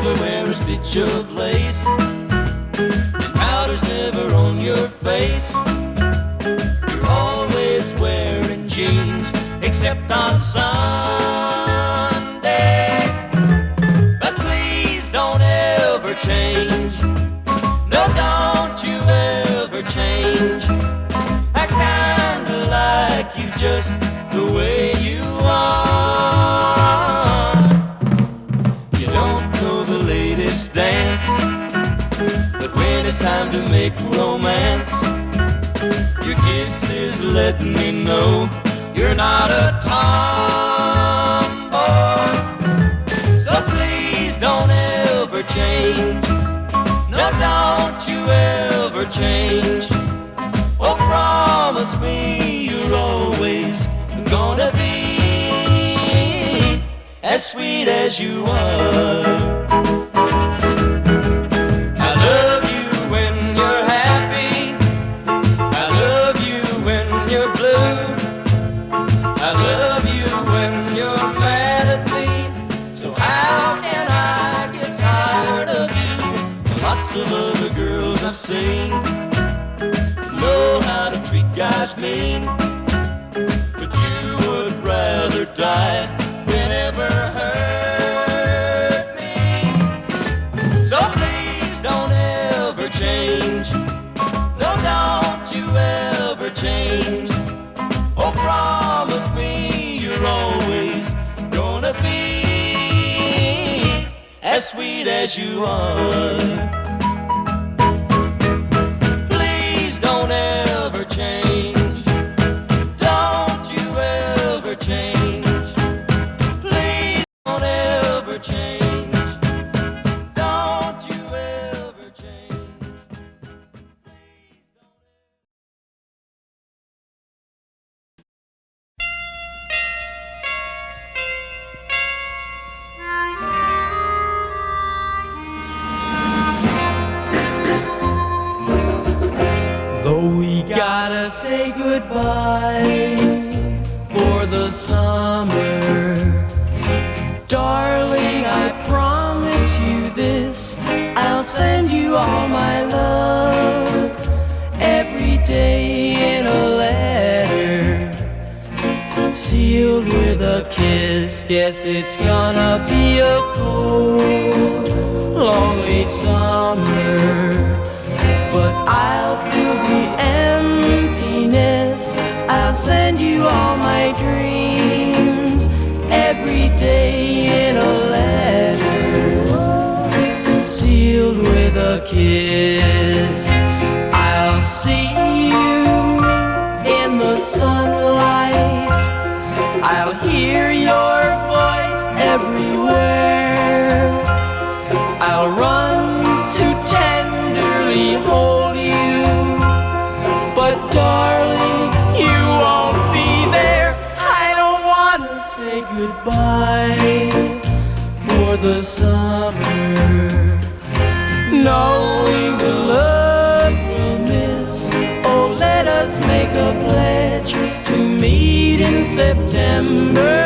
never wear a stitch of lace, and powder's never on your face. You're always wearing jeans, except on Sunday. But please don't ever change. No, don't you ever change. I kinda like you just the way you are. You don't know the latest dance, but when it's time to make romance, your kiss is letting me know you're not a tomboy. So please don't ever change. No, don't you ever change. Oh, promise me you're always gonna be as sweet as you are. I love you when you're happy. I love you when you're blue. I love you when you're mad at me. So how can I get tired of you? Lots of other girls I've seen know how to treat guys mean, but you would rather die than ever hurt me. So please don't ever change. No, don't you ever change. Oh, promise me you're always gonna be as sweet as you are. Please don't ever change. Don't you ever change. Please don't ever change. Don't you ever change. Though we gotta say goodbye for the summer, darling, I promise you this, I'll send you all my love every day in a letter, sealed with a kiss. Guess it's gonna be a cold, lonely summer, but I'll fill the emptiness. I'll send you all my dreams every day in a letter, sealed with a kiss. I'll see you in the sunlight. I'll hear your voice everywhere. I'll run to tenderly hold you, but darling, you won't be there. I don't wanna say goodbye for the summer, knowing the love we'll miss. Oh, let us make a pledge to meet in September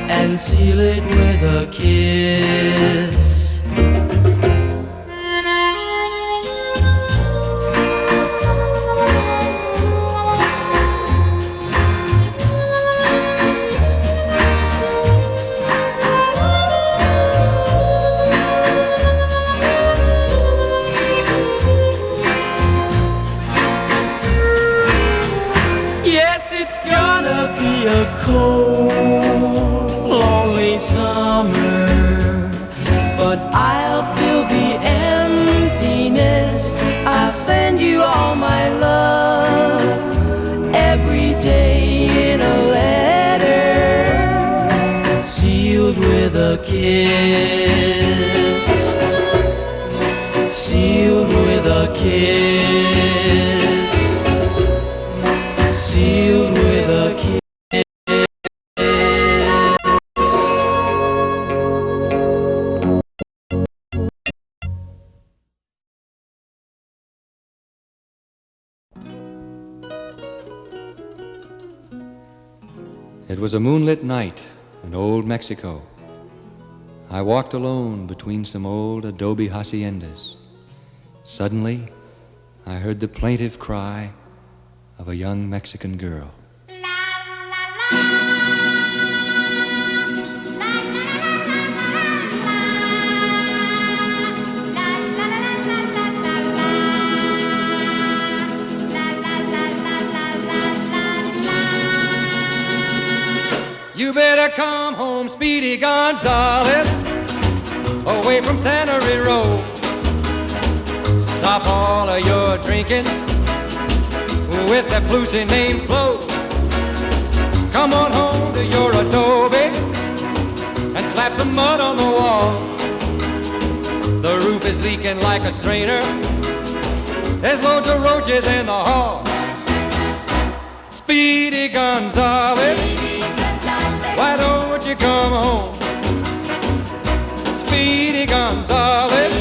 and seal it with a kiss. A cold, lonely summer, but I'll fill the emptiness. I'll send you all my love every day in a letter, sealed with a kiss, sealed with a kiss, sealed with a kiss. It was a moonlit night in old Mexico. I walked alone between some old adobe haciendas. Suddenly, I heard the plaintive cry of a young Mexican girl. You better come home, Speedy Gonzales, away from Tannery Road. Stop all of your drinking with that flusy name Flo. Come on home to your adobe and slap some mud on the wall. The roof is leaking like a strainer. There's loads of roaches in the hall. Speedy Gonzales, why don't you come home? Speedy Gonzales,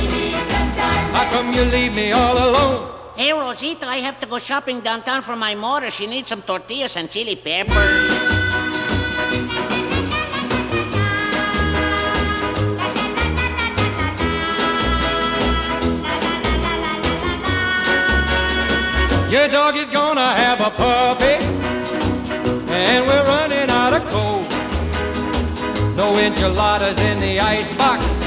how come you leave me all alone? Hey, Rosita, I have to go shopping downtown for my mother. She needs some tortillas and chili peppers. Your dog is gonna have a puppy, and we're running out of coal. No enchiladas in the icebox,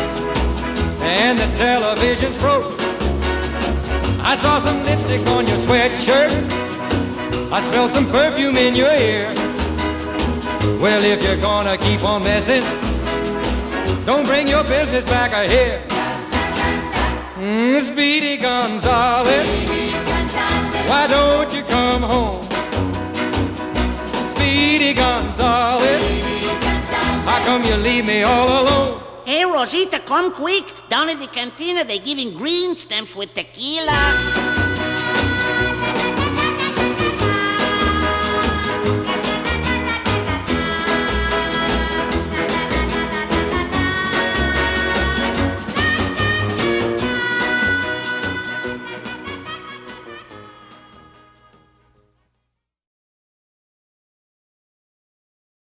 and the television's broke. I saw some lipstick on your sweatshirt. I smell some perfume in your ear. Well, if you're gonna keep on messing, don't bring your business back here. Speedy Gonzales, why don't you come home? Speedy Gonzales, how come you leave me all alone? Hey, Rosita, come quick. Down at the cantina, they're giving green stamps with tequila.